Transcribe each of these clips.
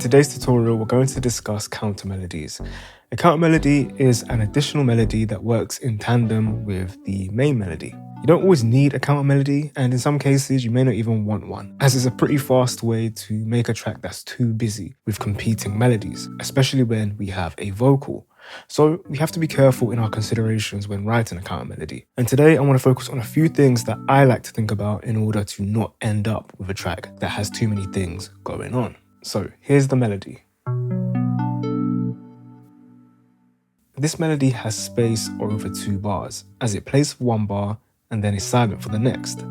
today's tutorial, we're going to discuss counter melodies. A counter melody is an additional melody that works in tandem with the main melody. You don't always need a counter melody, and in some cases you may not even want one, as it's a pretty fast way to make a track that's too busy with competing melodies, especially when we have a vocal. So we have to be careful in our considerations when writing a counter melody. And today I want to focus on a few things that I like to think about in order to not end up with a track that has too many things going on. So here's the melody. This melody has space over 2 bars, as it plays for 1 bar and then is silent for the next.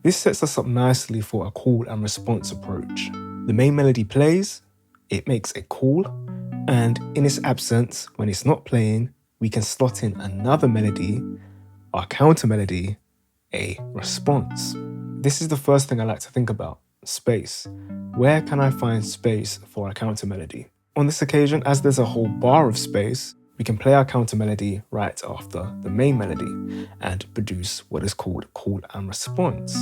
This sets us up nicely for a call and response approach. The main melody plays, it makes a call, and in its absence, when it's not playing, we can slot in another melody, our counter melody, a response. This is the first thing I like to think about, space. Where can I find space for a counter melody? On this occasion, as there's a whole bar of space, we can play our counter melody right after the main melody and produce what is called call and response.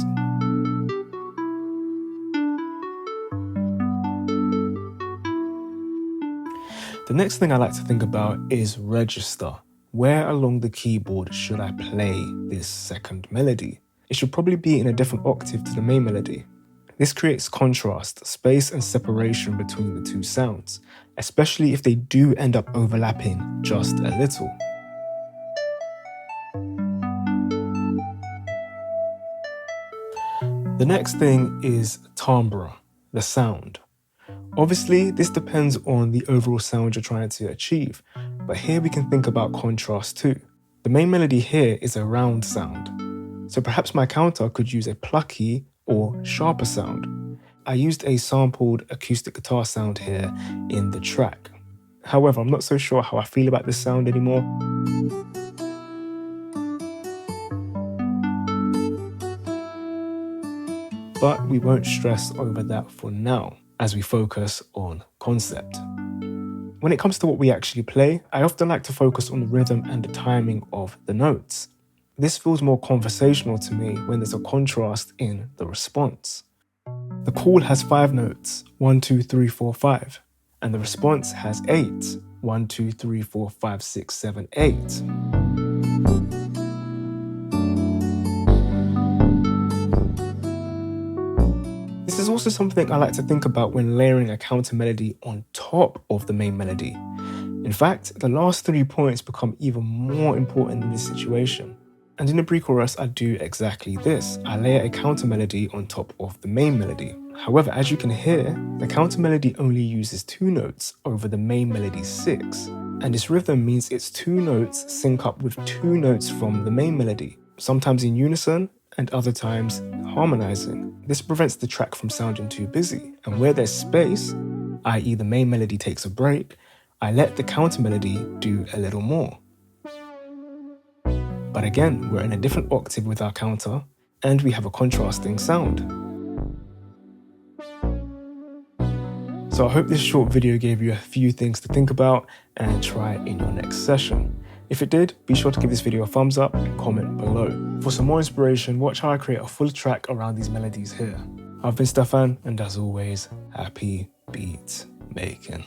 The next thing I like to think about is register. Where along the keyboard should I play this second melody? It should probably be in a different octave to the main melody. This creates contrast, space and separation between the two sounds, especially if they do end up overlapping just a little. The next thing is timbre, the sound. Obviously, this depends on the overall sound you're trying to achieve, but here we can think about contrast too. The main melody here is a round sound, so perhaps my counter could use a plucky or sharper sound. I used a sampled acoustic guitar sound here in the track. However, I'm not so sure how I feel about this sound anymore. But we won't stress over that for now, as we focus on concept. When it comes to what we actually play, I often like to focus on the rhythm and the timing of the notes. This feels more conversational to me when there's a contrast in the response. The call has 5 notes, 1, 2, 3, 4, 5, and the response has 8, 1, 2, 3, 4, 5, 6, 7, 8. This is also something I like to think about when layering a counter melody on top of the main melody. In fact, the last 3 points become even more important in this situation. And in the pre-chorus, I do exactly this. I layer a counter melody on top of the main melody. However, as you can hear, the counter melody only uses 2 notes over the main melody's 6. And this rhythm means its 2 notes sync up with 2 notes from the main melody, sometimes in unison and other times harmonizing. This prevents the track from sounding too busy. And where there's space, i.e. the main melody takes a break, I let the counter melody do a little more. But again, we're in a different octave with our counter, and we have a contrasting sound. So I hope this short video gave you a few things to think about and try in your next session. If it did, be sure to give this video a thumbs up and comment below. For some more inspiration, watch how I create a full track around these melodies here. I've been Stefan, and as always, happy beat making.